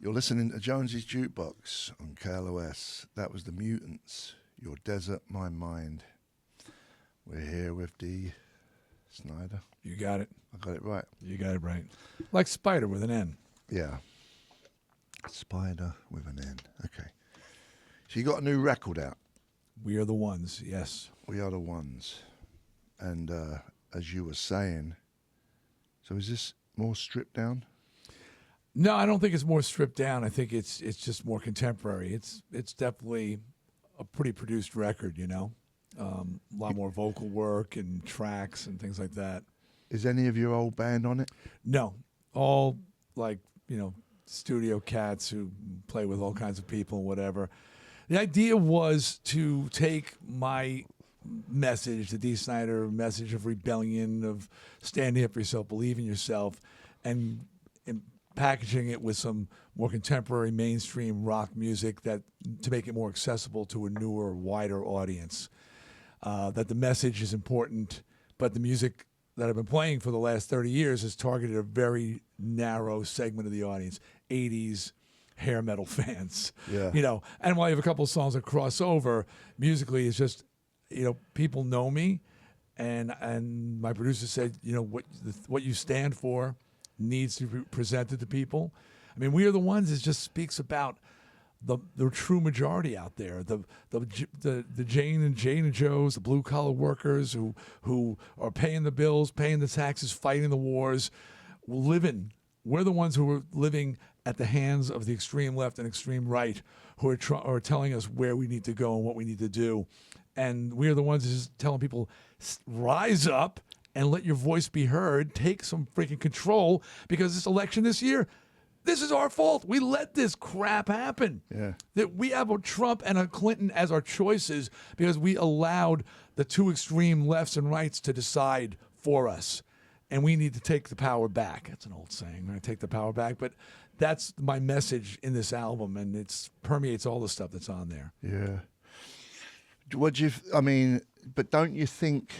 You're listening to Jonesy's Jukebox on KLOS. That was the Mutants, Your Desert, My Mind. We're here with Dee Snider. You got it. I got it right. You got it right. Like Spider with an N. Yeah. Spider with an N. Okay. So you got a new record out. We Are the Ones, yes. We Are the Ones. And as you were saying, so is this more stripped down? No, I don't think it's more stripped down. I think it's just more contemporary. It's definitely a pretty produced record, you know. A lot more vocal work and tracks and things like that. Is any of your old band on it? No, all like, you know, studio cats who play with all kinds of people and whatever. The idea was to take my message, the Dee Snider message of rebellion, of standing up for yourself, believe in yourself, and packaging it with some more contemporary mainstream rock music that to make it more accessible to a newer, wider audience. That the message is important, but the music that I've been playing for the last 30 years has targeted a very narrow segment of the audience, 80s hair metal fans. Yeah. You know, and while you have a couple of songs that cross over, musically it's just, you know, people know me, and my producer said, you know, what you stand for needs to be presented to people. I mean, We Are the Ones just speaks about the true majority out there, the Jane and Joes, the blue collar workers who are paying the bills, paying the taxes, fighting the wars, living. We're the ones who are living at the hands of the extreme left and extreme right, who are telling us where we need to go and what we need to do. And we are the ones just telling people, rise up and let your voice be heard. Take some freaking control, because this election this year, this is our fault. We let this crap happen. Yeah. That we have a Trump and a Clinton as our choices because we allowed the two extreme lefts and rights to decide for us. And we need to take the power back. That's an old saying, right? Take the power back. But that's my message in this album, and it permeates all the stuff that's on there. Yeah. But don't you think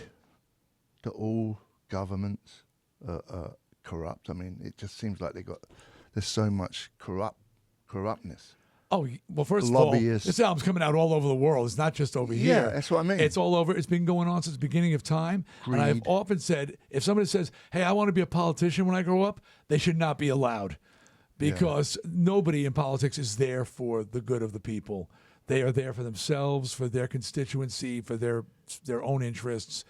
that all governments are corrupt? I mean, it just seems like there's so much corruptness. Oh, well, first of all, Lobbyists. this album's coming out all over the world. It's not just over here. Yeah, that's what I mean. It's all over. It's been going on since the beginning of time. Greed. And I've often said, if somebody says, hey, I want to be a politician when I grow up, they should not be allowed, because nobody in politics is there for the good of the people. They are there for themselves, for their constituency, for their own interests.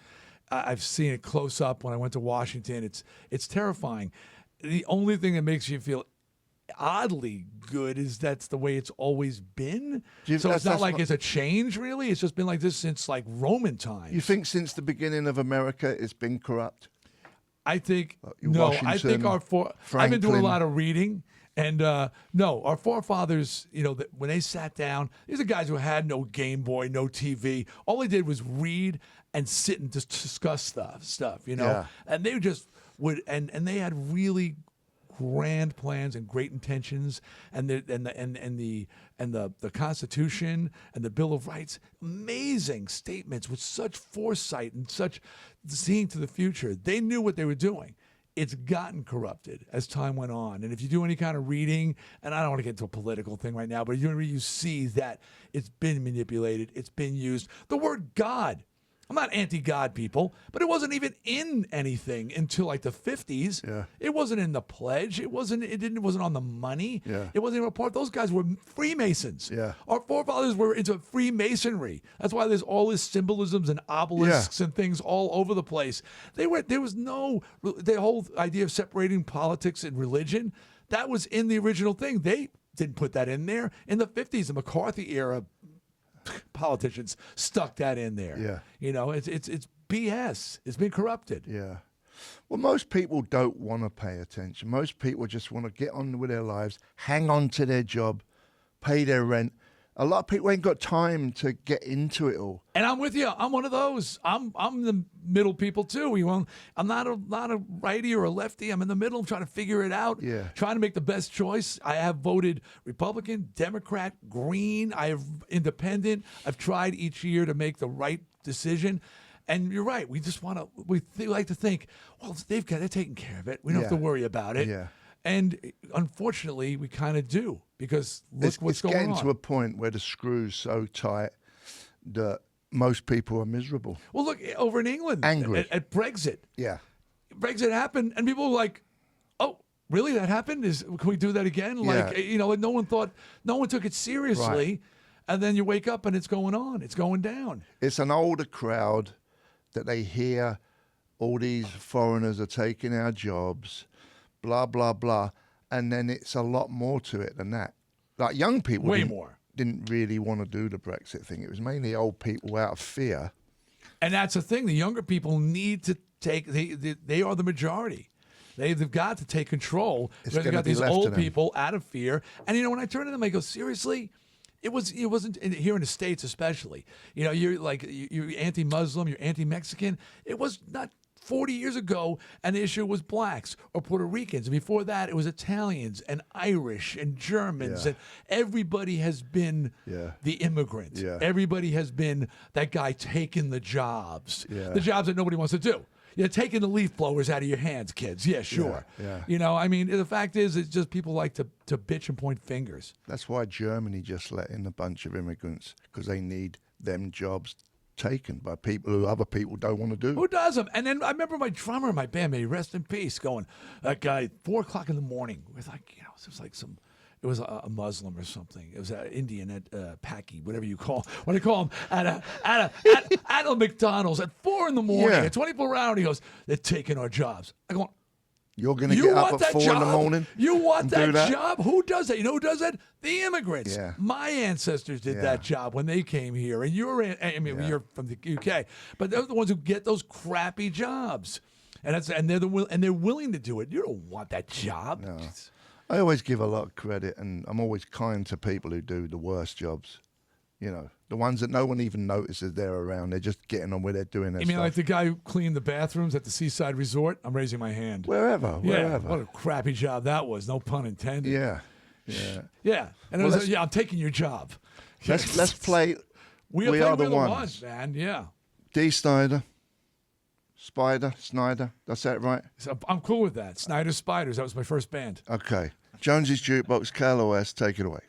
I've seen it close up when I went to Washington. It's terrifying. The only thing that makes you feel oddly good is that's the way it's always been. So it's not like it's a change, really. It's just been like this since like Roman times. You think since the beginning of America it's been corrupt? I think no. I think I've been doing a lot of reading, and no, our forefathers, you know, when they sat down, these are guys who had no Game Boy, no TV. All they did was read and sit and just discuss stuff, you know. Yeah. And they just would, and they had really grand plans and great intentions, and the Constitution and the Bill of Rights, amazing statements with such foresight and such seeing to the future. They knew what they were doing. It's gotten corrupted as time went on, and if you do any kind of reading, and I don't want to get into a political thing right now, but you see that it's been manipulated, it's been used. The word God. I'm not anti-God, people, but it wasn't even in anything until like the 50s. Yeah. It wasn't in the pledge. It wasn't on the money. Yeah. It wasn't even a part. Those guys were Freemasons. Yeah. Our forefathers were into Freemasonry. That's why there's all this symbolisms and obelisks and things all over the place. There was no, the whole idea of separating politics and religion, that was in the original thing. They didn't put that in there. In the 50s, the McCarthy era, politicians stuck that in there. Yeah. You know, it's BS. It's been corrupted. Yeah. Well, most people don't want to pay attention. Most people just want to get on with their lives, hang on to their job, pay their rent. A lot of people ain't got time to get into it all. And I'm with you. I'm one of those. I'm the middle people too. I'm not a righty or a lefty. I'm in the middle. I'm trying to figure it out. Yeah. Trying to make the best choice. I have voted Republican, Democrat, Green. I have Independent. I've tried each year to make the right decision. And you're right. We just want to. We like to think, well, they're taking care of it. We don't have to worry about it. Yeah. And unfortunately, we kind of do because look what's it's going getting on. to a point where the screw's so tight that most people are miserable. Well, look over in England Angry. at Brexit. Yeah. Brexit happened, and people were like, "Oh, really? That happened? Can we do that again?" Like, Yeah. no one took it seriously, Right. and then you wake up and it's going on, it's going down. It's an older crowd that they hear all these foreigners are taking our jobs, blah, blah, blah. And then it's a lot more to it than that. Like young people Way more. didn't really want to do the Brexit thing. It was mainly old people out of fear. And that's the thing. The younger people need to take. They are the majority. They've got to take control. It's They've gonna got be these left to old them. people out of fear. And when I turn to them, I go, seriously. It wasn't here in the States, especially. You're anti-Muslim, you're anti-Mexican. It was not 40 years ago, and the issue was blacks or Puerto Ricans. And before that, it was Italians and Irish and Germans. Yeah. And everybody has been the immigrant. Yeah. Everybody has been that guy taking the jobs. Yeah. The jobs that nobody wants to do. You're taking the leaf blowers out of your hands, kids. Yeah, sure. Yeah. The fact is, it's just people like to bitch and point fingers. That's why Germany just let in a bunch of immigrants, because they need them jobs taken by people who other people don't want to do. Who does them? And then I remember my drummer in my band, may he rest in peace, going, that guy, 4 o'clock in the morning, with it was like it was a Muslim or something. It was an Indian at Paki, whatever you call, what do you call him, at a McDonald's at 4 in the morning, Yeah. at 24 hours. He goes, they're taking our jobs. I go, You're going to you get want up that at 4 job? in the morning? You want and do that job? Who does that? You know who does that? The immigrants. Yeah. My ancestors did Yeah. that job when they came here, and you're from the UK, but they're the ones who get those crappy jobs, and they're willing to do it. You don't want that job. No. I always give a lot of credit, and I'm always kind to people who do the worst jobs. The ones that no one even notices they're around. They're just getting on with it, doing their You mean stuff. like the guy who cleaned the bathrooms at the Seaside Resort? I'm raising my hand. Wherever. Yeah, what a crappy job that was. No pun intended. Yeah. Yeah. Yeah, and Well, it was I'm taking your job. Let's play We Are the Ones, man. Yeah. Dee Snider. Snider. That's that right? So I'm cool with that. Snider Spiders. That was my first band. Okay. Jonesy's Jukebox, KLOS, take it away.